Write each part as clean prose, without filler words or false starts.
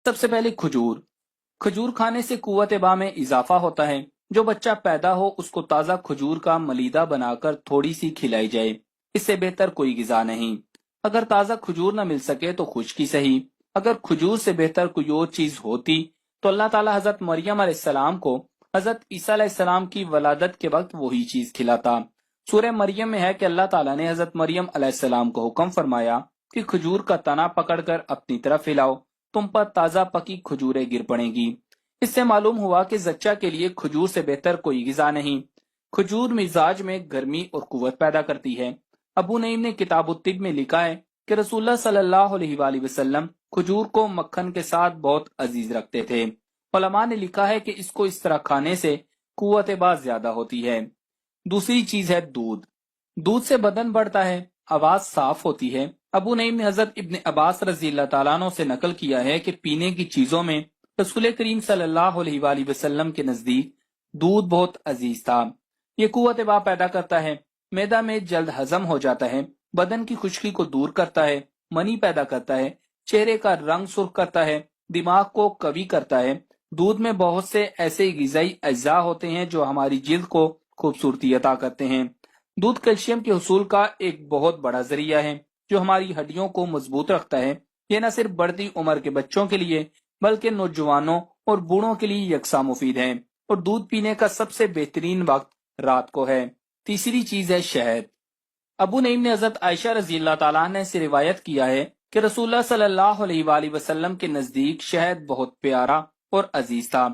سب سے پہلے کھجور۔ کھجور کھانے سے قوت با میں اضافہ ہوتا ہے۔ جو بچہ پیدا ہو اس کو تازہ کھجور کا ملیدہ بنا کر تھوڑی سی کھلائی جائے، اس سے بہتر کوئی غذا نہیں۔ اگر تازہ کھجور نہ مل سکے تو خشکی صحیح۔ اگر کھجور سے بہتر کوئی اور چیز ہوتی تو اللہ تعالیٰ حضرت مریم علیہ السلام کو حضرت عیسیٰ علیہ السلام کی ولادت کے وقت وہی چیز کھلاتا۔ سورہ مریم میں ہے کہ اللہ تعالیٰ نے حضرت مریم علیہ السلام کو حکم فرمایا کہ کھجور کا تنا پکڑ کر اپنی طرف ہلاؤ، تم پر تازہ پکی کھجوریں گر پڑیں گی۔ اس سے معلوم ہوا کہ زچہ کے لیے کھجور سے بہتر کوئی غذا نہیں۔ کھجور مزاج میں گرمی اور قوت پیدا کرتی ہے۔ ابو نعیم نے کتاب الطب میں لکھا ہے کہ رسول اللہ صلی اللہ علیہ وآلہ وسلم کھجور کو مکھن کے ساتھ بہت عزیز رکھتے تھے۔ علماء نے لکھا ہے کہ اس کو اس طرح کھانے سے قوت باز زیادہ ہوتی ہے۔ دوسری چیز ہے دودھ۔ دودھ سے بدن بڑھتا ہے، آواز صاف ہوتی ہے۔ ابو نعیم نے حضرت ابن عباس رضی اللہ تعالیٰ عنہ سے نقل کیا ہے کہ پینے کی چیزوں میں رسول کریم صلی اللہ علیہ وآلہ وسلم کے نزدیک دودھ بہت عزیز تھا۔ یہ قوت با پیدا کرتا ہے، معدہ میں جلد ہضم ہو جاتا ہے، بدن کی خشکی کو دور کرتا ہے، منی پیدا کرتا ہے، چہرے کا رنگ سرخ کرتا ہے، دماغ کو قوی کرتا ہے۔ دودھ میں بہت سے ایسے غذائی اجزاء ہوتے ہیں جو ہماری جلد کو خوبصورتی عطا کرتے ہیں۔ دودھ کیلشیم کے حصول کا ایک بہت بڑا ذریعہ ہے جو ہماری ہڈیوں کو مضبوط رکھتا ہے۔ یہ نہ صرف بڑھتی عمر کے بچوں کے لیے بلکہ نوجوانوں اور بوڑھوں کے لیے یکساں مفید ہے، اور دودھ پینے کا سب سے بہترین وقت رات کو ہے۔ تیسری چیز ہے شہد۔ ابو نعیم نے حضرت عائشہ رضی اللہ تعالیٰ عنہ سے روایت کیا ہے کہ رسول اللہ صلی اللہ علیہ وآلہ وسلم کے نزدیک شہد بہت پیارا اور عزیز تھا۔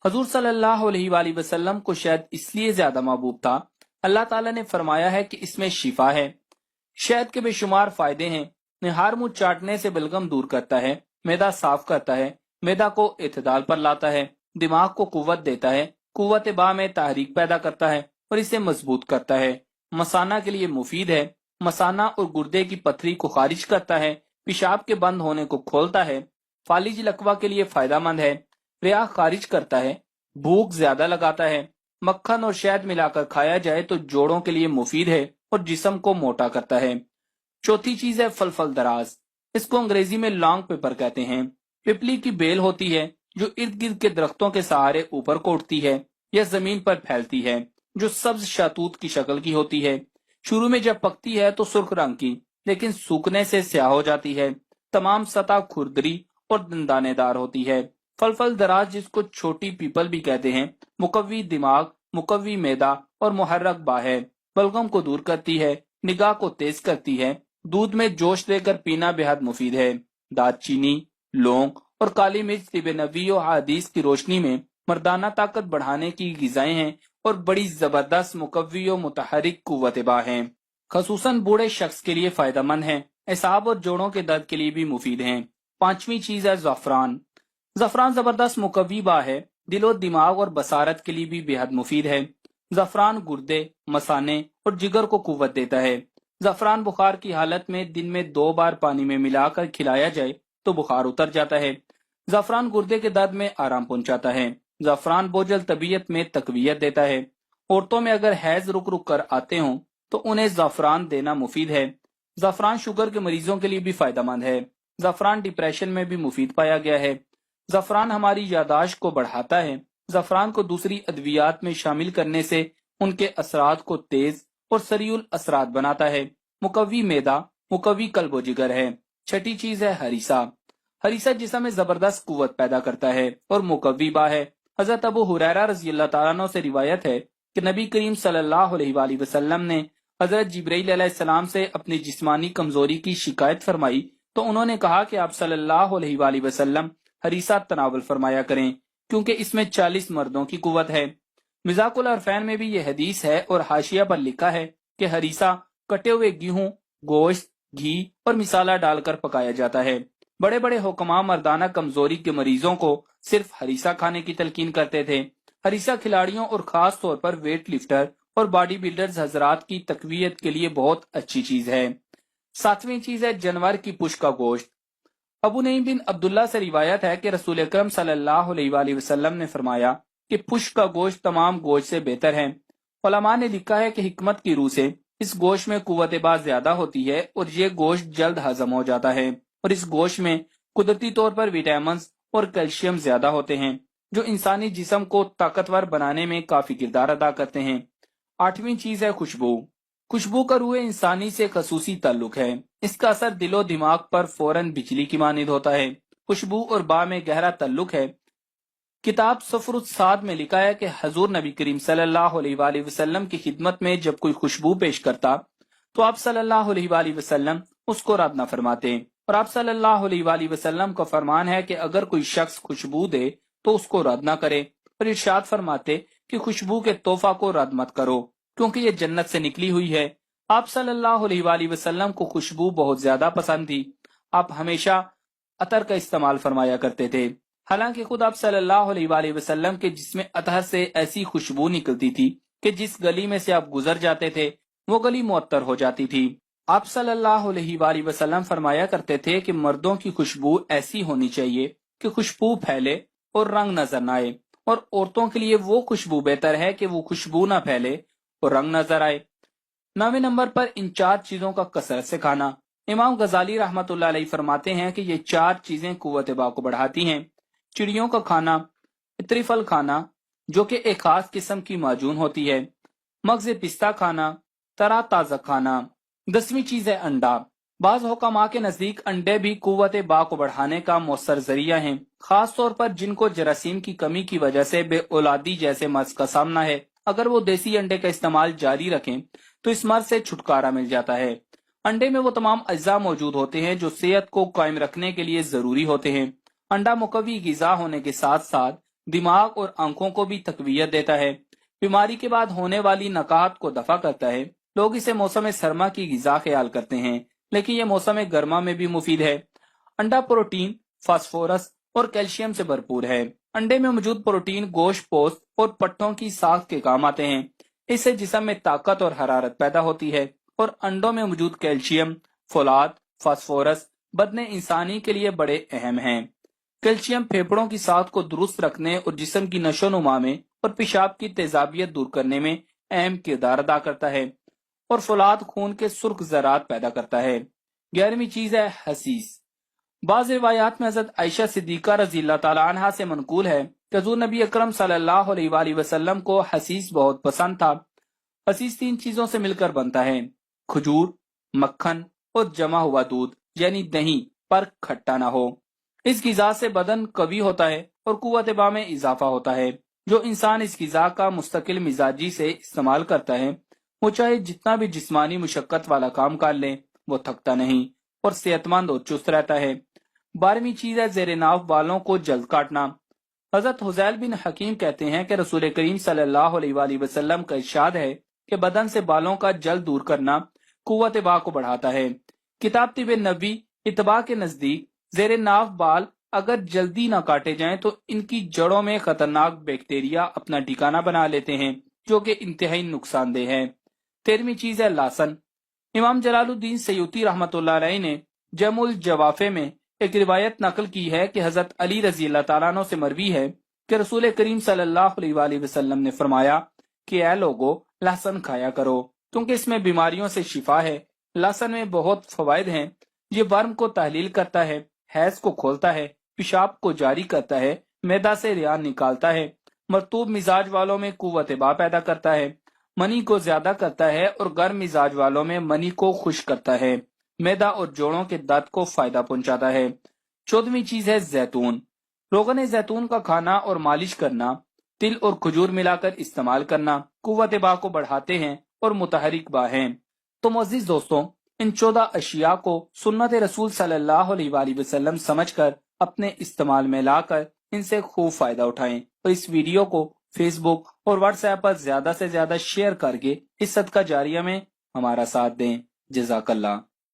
حضور صلی اللہ علیہ وآلہ وسلم کو شہد اس لیے زیادہ محبوب تھا، اللہ تعالیٰ نے فرمایا ہے کہ اس میں شفا ہے۔ شہد کے بے شمار فائدے ہیں۔ نہار منہ چاٹنے سے بلغم دور کرتا ہے، معدہ صاف کرتا ہے، معدہ کو اعتدال پر لاتا ہے، دماغ کو قوت دیتا ہے، قوت با میں تحریک پیدا کرتا ہے اور اسے مضبوط کرتا ہے۔ مثانہ کے لیے مفید ہے۔ مثانہ اور گردے کی پتھری کو خارج کرتا ہے، پیشاب کے بند ہونے کو کھولتا ہے، فالج لقوہ کے لیے فائدہ مند ہے، ریا خارج کرتا ہے، بھوک زیادہ لگاتا ہے۔ مکھن اور شہد ملا کر کھایا جائے تو جوڑوں کے لیے مفید ہے اور جسم کو موٹا کرتا ہے۔ چوتھی چیز ہے فلفل دراز۔ اس کو انگریزی میں لانگ پیپر کہتے ہیں۔ پپلی کی بیل ہوتی ہے جو ارد گرد کے درختوں کے سہارے اوپر کو اٹھتی ہے یا زمین پر پھیلتی ہے، جو سبز شاتوت کی شکل کی ہوتی ہے۔ شروع میں جب پکتی ہے تو سرخ رنگ کی، لیکن سوکھنے سے سیاہ ہو جاتی ہے۔ تمام سطح کھردری اور دندانے دار ہوتی ہے۔ فلفل دراز، جس کو چھوٹی پیپل بھی کہتے ہیں، مقوی دماغ، مقوی معدہ اور محرک با ہے۔ بلغم کو دور کرتی ہے، نگاہ کو تیز کرتی ہے۔ دودھ میں جوش دے کر پینا بہت مفید ہے۔ دار چینی، لونگ اور کالی مرچ طب نبوی و حدیث کی روشنی میں مردانہ طاقت بڑھانے کی غذائیں ہیں اور بڑی زبردست مقوی و متحرک قوت با ہیں۔ خصوصاً بوڑھے شخص کے لیے فائدہ مند ہیں، اعصاب اور جوڑوں کے درد کے لیے بھی مفید ہیں۔ پانچویں چیز ہے زعفران۔ زعفران زبردست مقوی با ہے، دل و دماغ اور بصارت کے لیے بھی بہت مفید ہے۔ زعفران گردے، مثانے اور جگر کو قوت دیتا ہے۔ زعفران بخار کی حالت میں دن میں 2 بار پانی میں ملا کر کھلایا جائے تو بخار اتر جاتا ہے۔ زعفران گردے کے درد میں آرام پہنچاتا ہے۔ زعفران بوجھل طبیعت میں تقویت دیتا ہے۔ عورتوں میں اگر حیض رک رک کر آتے ہوں تو انہیں زعفران دینا مفید ہے۔ زعفران شوگر کے مریضوں کے لیے بھی فائدہ مند ہے۔ زعفران ڈپریشن میں بھی مفید پایا گیا ہے۔ زعفران ہماری یادداشت کو بڑھاتا ہے۔ زعفران کو دوسری ادویات میں شامل کرنے سے ان کے اثرات کو تیز اور سریع الاثرات بناتا ہے۔ مقوی معدہ، مقوی قلب و جگر ہے۔ چھٹی چیز ہے ہریسہ۔ ہریسہ جسم میں زبردست قوت پیدا کرتا ہے اور مقوی با ہے۔ حضرت ابو ہریرہ رضی اللہ تعالیٰ عنہ سے روایت ہے کہ نبی کریم صلی اللہ علیہ وآلہ وسلم نے حضرت جبرائیل علیہ السلام سے اپنی جسمانی کمزوری کی شکایت فرمائی تو انہوں نے کہا کہ آپ صلی اللہ علیہ وآلہ وسلم ہریسہ تناول فرمایا کریں کیونکہ اس میں 40 مردوں کی قوت ہے۔ مزاق العرفین میں بھی یہ حدیث ہے اور حاشیہ پر لکھا ہے کہ ہریسہ کٹے ہوئے گیہوں، گوشت، گھی اور مسالہ ڈال کر پکایا جاتا ہے۔ بڑے بڑے حکماء مردانہ کمزوری کے مریضوں کو صرف ہریسہ کھانے کی تلقین کرتے تھے۔ ہریسہ کھلاڑیوں اور خاص طور پر ویٹ لفٹر اور باڈی بلڈرز حضرات کی تقویت کے لیے بہت اچھی چیز ہے۔ ساتویں چیز ہے جانور کی پشت کا گوشت۔ ابو نعیم بن عبداللہ سے روایت ہے کہ رسول اکرم صلی اللہ علیہ وآلہ وسلم نے فرمایا کہ پشت کا گوشت تمام گوشت سے بہتر ہے۔ علماء نے لکھا ہے کہ حکمت کی روح سے اس گوشت میں قوت باز زیادہ ہوتی ہے اور یہ گوشت جلد ہضم ہو جاتا ہے، اور اس گوشت میں قدرتی طور پر وٹامنز اور کیلشیم زیادہ ہوتے ہیں جو انسانی جسم کو طاقتور بنانے میں کافی کردار ادا کرتے ہیں۔ 8ویں چیز ہے خوشبو۔ خوشبو کا روح انسانی سے خصوصی تعلق ہے۔ اس کا اثر دل و دماغ پر فوراً بجلی کی مانند ہوتا ہے۔ خوشبو اور با میں گہرا تعلق ہے۔ کتاب سفر الصاد میں لکھا ہے کہ حضور نبی کریم صلی اللہ علیہ وآلہ وسلم کی خدمت میں جب کوئی خوشبو پیش کرتا تو آپ صلی اللہ علیہ وآلہ وسلم اس کو رد نہ فرماتے، اور آپ صلی اللہ علیہ وآلہ وسلم کا فرمان ہے کہ اگر کوئی شخص خوشبو دے تو اس کو رد نہ کرے، اور ارشاد فرماتے کہ خوشبو کے تحفہ کو رد مت کرو کیونکہ یہ جنت سے نکلی ہوئی ہے۔ آپ صلی اللہ علیہ وآلہ وسلم کو خوشبو بہت زیادہ پسند تھی۔ آپ ہمیشہ عطر کا استعمال فرمایا کرتے تھے، حالانکہ خود آپ صلی اللہ علیہ وآلہ وسلم کے جسم اطہر سے ایسی خوشبو نکلتی تھی کہ جس گلی میں سے آپ گزر جاتے تھے وہ گلی معطر ہو جاتی تھی۔ آپ صلی اللہ علیہ وآلہ وسلم فرمایا کرتے تھے کہ مردوں کی خوشبو ایسی ہونی چاہیے کہ خوشبو پھیلے اور رنگ نظر نہ آئے، اور عورتوں کے لیے وہ خوشبو بہتر ہے کہ وہ خوشبو نہ پھیلے اور رنگ نظر آئے۔ 9ویں نمبر پر ان 4 چیزوں کا کثرت سے کھانا۔ امام غزالی رحمۃ اللہ علیہ فرماتے ہیں کہ یہ 4 چیزیں قوت با کو بڑھاتی ہیں۔ چڑیوں کا کھانا، عطری پھل کھانا جو کہ ایک خاص قسم کی معجون ہوتی ہے، مغز پستہ کھانا، ترا تازہ کھانا۔ 10ویں چیز ہے انڈا۔ بعض حکماء کے نزدیک انڈے بھی قوت با کو بڑھانے کا مؤثر ذریعہ ہیں، خاص طور پر جن کو جراثیم کی کمی کی وجہ سے بے اولادی جیسے مرض کا سامنا ہے۔ اگر وہ دیسی انڈے کا استعمال جاری رکھیں تو اس مرض سے چھٹکارا مل جاتا ہے۔ انڈے میں وہ تمام اجزاء موجود ہوتے ہیں جو صحت کو قائم رکھنے کے لیے ضروری ہوتے ہیں۔ انڈا مقوی غذا ہونے کے ساتھ ساتھ دماغ اور آنکھوں کو بھی تقویت دیتا ہے، بیماری کے بعد ہونے والی نکاہت کو دفع کرتا ہے۔ لوگ اسے موسم سرما کی غذا خیال کرتے ہیں لیکن یہ موسم گرما میں بھی مفید ہے۔ انڈا پروٹین، فاسفورس اور کیلشیم سے بھرپور ہے۔ انڈے میں موجود پروٹین گوشت پوست اور پٹھوں کی ساخت کے کام آتے ہیں۔ اس سے جسم میں طاقت اور حرارت پیدا ہوتی ہے، اور انڈوں میں موجود کیلشیم، فولاد، فاسفورس بدن انسانی کے لیے بڑے اہم ہیں۔ کیلشیم پھیپھڑوں کی ساخت کو درست رکھنے اور جسم کی نشو و نما میں اور پیشاب کی تیزابیت دور کرنے میں اہم کردار ادا کرتا ہے، اور فولاد خون کے سرخ ذرات پیدا کرتا ہے۔ 11ویں چیز ہے حسیس۔ بعض روایات میں حضرت عائشہ صدیقہ رضی اللہ تعالی عنہا سے منقول ہے کہ حضور نبی اکرم صلی اللہ علیہ وآلہ وسلم کو حسیس بہت پسند تھا۔ حسیس 3 چیزوں سے مل کر بنتا ہے: کھجور، مکھن اور جمع ہوا دودھ یعنی دہی پر کھٹا نہ ہو۔ اس غذا سے بدن قوی ہوتا ہے اور قوت با میں اضافہ ہوتا ہے۔ جو انسان اس غذا کا مستقل مزاجی سے استعمال کرتا ہے وہ چاہے جتنا بھی جسمانی مشقت والا کام کر لے وہ تھکتا نہیں اور صحت مند اور چست رہتا ہے۔ 12ویں چیز ہے زیر ناف بالوں کو جلد کاٹنا۔ حضرت حذیل بن حکیم کہتے ہیں کہ رسول کریم صلی اللہ علیہ وآلہ وسلم کا ارشاد ہے کہ بدن سے بالوں کا جلد دور کرنا قوت با کو بڑھاتا ہے۔ کتاب طب نبوی اتباع کے نزدیک زیر ناف بال اگر جلدی نہ کاٹے جائیں تو ان کی جڑوں میں خطرناک بیکٹیریا اپنا ٹھکانہ بنا لیتے ہیں جو کہ انتہائی نقصان دہ ہے۔ 13ویں چیز ہے لہسن۔ امام جلال الدین سیوطی رحمۃ اللہ علیہ نے جمع الجوافے میں ایک روایت نقل کی ہے کہ حضرت علی رضی اللہ تعالیٰ عنہ سے مروی ہے کہ رسول کریم صلی اللہ علیہ وآلہ وسلم نے فرمایا کہ اے لوگو لہسن کھایا کرو کیونکہ اس میں بیماریوں سے شفا ہے۔ لہسن میں بہت فوائد ہیں۔ یہ ورم کو تحلیل کرتا ہے، حیض کو کھولتا ہے، پیشاب کو جاری کرتا ہے، معدہ سے ریان نکالتا ہے، مرطوب مزاج والوں میں قوت با پیدا کرتا ہے، منی کو زیادہ کرتا ہے اور گرم مزاج والوں میں منی کو خشک کرتا ہے، معدہ اور جوڑوں کے درد کو فائدہ پہنچاتا ہے۔ 14ویں چیز ہے زیتون۔ روغن زیتون کا کھانا اور مالش کرنا، تل اور کھجور ملا کر استعمال کرنا قوت با کو بڑھاتے ہیں اور متحرک با ہیں۔ تو معزز دوستوں، ان 14 اشیاء کو سنت رسول صلی اللہ علیہ وآلہ وسلم سمجھ کر اپنے استعمال میں لا کر ان سے خوب فائدہ اٹھائیں، اور اس ویڈیو کو فیس بک اور واٹس ایپ پر زیادہ سے زیادہ شیئر کر کے اس صدقہ جاریہ میں ہمارا ساتھ دیں۔ جزاک اللہ۔